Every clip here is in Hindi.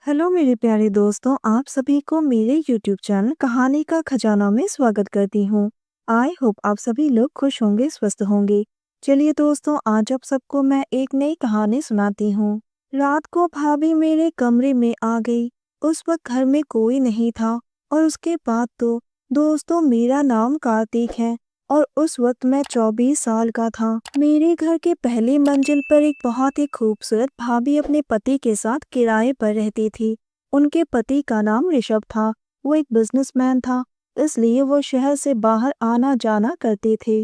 हेलो मेरे प्यारे दोस्तों, आप सभी को मेरे YouTube चैनल कहानी का खजाना में स्वागत करती हूँ। आई होप आप सभी लोग खुश होंगे, स्वस्थ होंगे। चलिए दोस्तों, आज आप सबको मैं एक नई कहानी सुनाती हूँ। रात को भाभी मेरे कमरे में आ गई। उस वक्त घर में कोई नहीं था और उसके बाद तो दोस्तों, मेरा नाम कार्तिक है और उस वक्त मैं 24 साल का था। मेरे घर के पहली मंजिल पर एक बहुत ही खूबसूरत भाभी अपने पति के साथ किराए पर रहती थी। उनके पति का नाम ऋषभ था। वो एक बिजनेसमैन था, इसलिए वो शहर से बाहर आना जाना करते थे।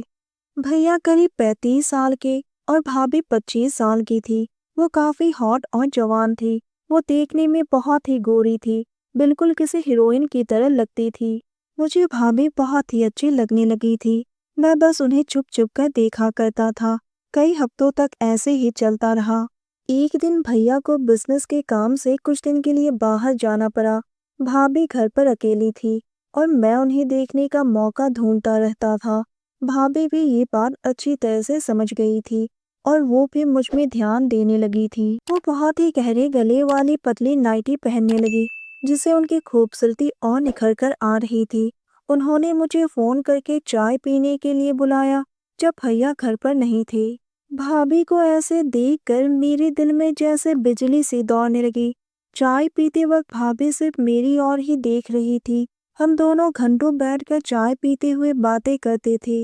भैया करीब 35 साल के और भाभी 25 साल की थी। वो काफी हॉट और जवान थी। वो देखने में बहुत ही गोरी थी, बिल्कुल किसी हीरोइन की तरह लगती थी। मुझे भाभी बहुत ही अच्छी लगने लगी थी। मैं बस उन्हें चुप चुप कर देखा करता था। कई हफ्तों तक ऐसे ही चलता रहा। एक दिन भैया को बिजनेस के काम से कुछ दिन के लिए बाहर जाना पड़ा। भाभी घर पर अकेली थी और मैं उन्हें देखने का मौका ढूंढता रहता था। भाभी भी ये बात अच्छी तरह से समझ गई थी और वो भी मुझ में ध्यान देने लगी थी। वो बहुत ही गहरे गले वाली पतली नाइटी पहनने लगी, जिससे उनकी खूबसूरती और निखर कर आ रही थी। उन्होंने मुझे फोन करके चाय पीने के लिए बुलाया जब भैया घर पर नहीं थे। भाभी को ऐसे देखकर मेरे दिल में जैसे बिजली सी दौड़ने लगी। चाय पीते वक्त भाभी सिर्फ मेरी ओर ही देख रही थी। हम दोनों घंटों बैठकर चाय पीते हुए बातें करते थे।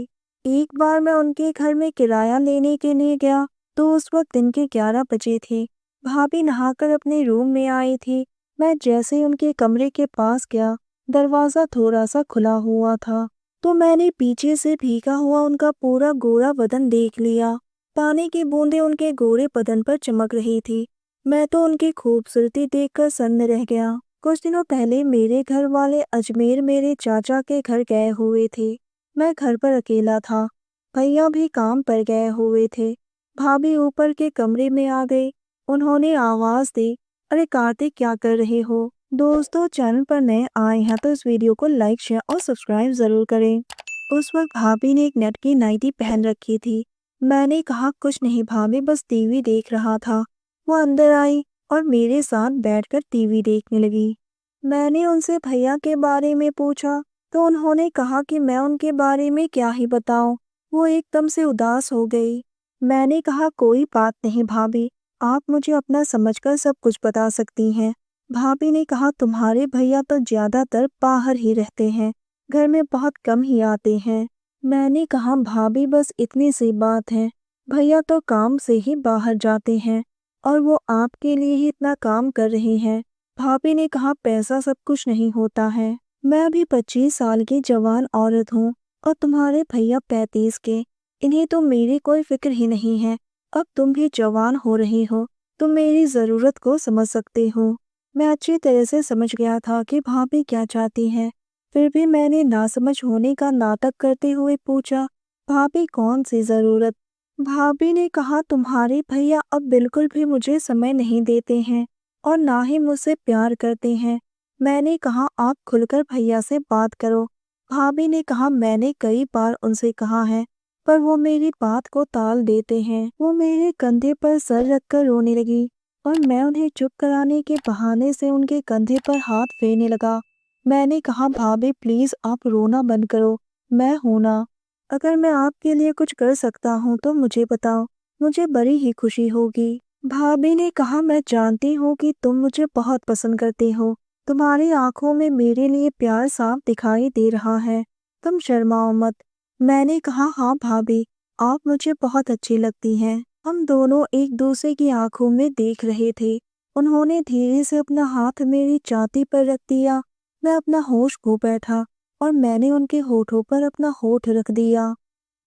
एक बार मैं उनके घर में किराया लेने के लिए गया तो उस वक्त दिन के 11 बजे थे। भाभी नहाकर अपने रूम में आई थी। मैं जैसे ही उनके कमरे के पास गया, दरवाजा थोड़ा सा खुला हुआ था, तो मैंने पीछे से भीगा हुआ उनका पूरा गोरा बदन देख लिया। पानी की बूंदें उनके गोरे बदन पर चमक रही थी। मैं तो उनकी खूबसूरती देखकर सन्न रह गया। कुछ दिनों पहले मेरे घर वाले अजमेर मेरे चाचा के घर गए हुए थे। मैं घर पर अकेला था। भैया भी काम पर गए हुए थे। भाभी ऊपर के कमरे में आ गई। उन्होंने आवाज दी, अरे कार्तिक, क्या कर रहे हो? दोस्तों, चैनल पर नए आए हैं तो इस वीडियो को लाइक, शेयर और सब्सक्राइब जरूर करें। उस वक्त भाभी ने एक नेट की नाइटी पहन रखी थी। मैंने कहा, कुछ नहीं भाभी, बस टीवी देख रहा था। वो अंदर आई और मेरे साथ बैठकर टीवी देखने लगी। मैंने उनसे भैया के बारे में पूछा तो उन्होंने कहा कि मैं उनके बारे में क्या ही बताऊं। वो एकदम से उदास हो गई। मैंने कहा, कोई बात नहीं भाभी, आप मुझे अपना समझकर सब कुछ बता सकती हैं। भाभी ने कहा, तुम्हारे भैया तो ज्यादातर बाहर ही रहते हैं, घर में बहुत कम ही आते हैं। मैंने कहा, भाभी बस इतनी सी बात है, भैया तो काम से ही बाहर जाते हैं और वो आपके लिए ही इतना काम कर रहे हैं। भाभी ने कहा, पैसा सब कुछ नहीं होता है। मैं अभी 25 साल की जवान औरत हूँ और तुम्हारे भैया 35 के। इन्हें तो मेरी कोई फिक्र ही नहीं है। अब तुम भी जवान हो रही हो, तुम मेरी जरूरत को समझ सकते हो। मैं अच्छी तरह से समझ गया था कि भाभी क्या चाहती है। फिर भी मैंने नासमझ होने का नाटक करते हुए पूछा, भाभी कौन सी जरूरत? भाभी ने कहा, तुम्हारे भैया अब बिल्कुल भी मुझे समय नहीं देते हैं और ना ही मुझसे प्यार करते हैं। मैंने कहा, आप खुलकर भैया से बात करो। भाभी ने कहा, मैंने कई बार उनसे कहा है, पर वो मेरी बात को टाल देते हैं। वो मेरे कंधे पर सर रखकर रोने लगी और मैं उन्हें चुप कराने के बहाने से उनके कंधे पर हाथ फेरने लगा। मैंने कहा, भाभी प्लीज आप रोना बंद करो, मैं हूं ना। अगर मैं आपके लिए कुछ कर सकता हूँ तो मुझे बताओ, मुझे बड़ी ही खुशी होगी। भाभी ने कहा, मैं जानती हूँ कि तुम मुझे बहुत पसंद करते हो। तुम्हारी आंखों में मेरे लिए प्यार साफ दिखाई दे रहा है। तुम शर्माओ मत। मैंने कहा, हाँ भाभी, आप मुझे बहुत अच्छी लगती हैं। हम दोनों एक दूसरे की आंखों में देख रहे थे। उन्होंने धीरे से अपना हाथ मेरी छाती पर रख दिया। मैं अपना होश खो बैठा और मैंने उनके होठों पर अपना होठ रख दिया।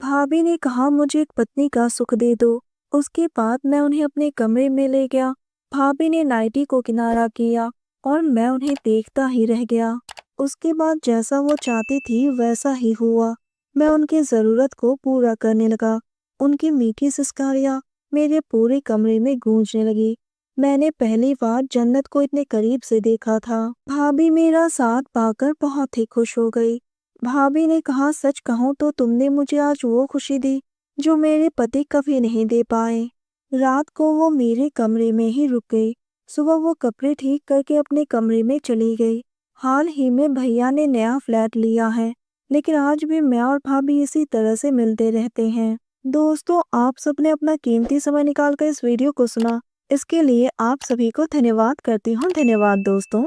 भाभी ने कहा, मुझे एक पत्नी का सुख दे दो। उसके बाद मैं उन्हें अपने कमरे में ले गया। भाभी ने नाइटी को किनारा किया और मैं उन्हें देखता ही रह गया। उसके बाद जैसा वो चाहती थी वैसा ही हुआ। मैं उनकी ज़रूरत को पूरा करने लगा। उनकी मीठी सिसकारियाँ मेरे पूरे कमरे में गूंजने लगी। मैंने पहली बार जन्नत को इतने करीब से देखा था। भाभी मेरा साथ पाकर बहुत ही खुश हो गई। भाभी ने कहा, सच कहूँ तो तुमने मुझे आज वो खुशी दी जो मेरे पति कभी नहीं दे पाए। रात को वो मेरे कमरे में ही रुक गई सुबह वो कपड़े ठीक करके अपने कमरे में चली गई। हाल ही में भैया ने नया फ्लैट लिया है, लेकिन आज भी मैं और भाभी इसी तरह से मिलते रहते हैं। दोस्तों, आप सबने अपना कीमती समय निकालकर इस वीडियो को सुना, इसके लिए आप सभी को धन्यवाद करती हूँ। धन्यवाद दोस्तों।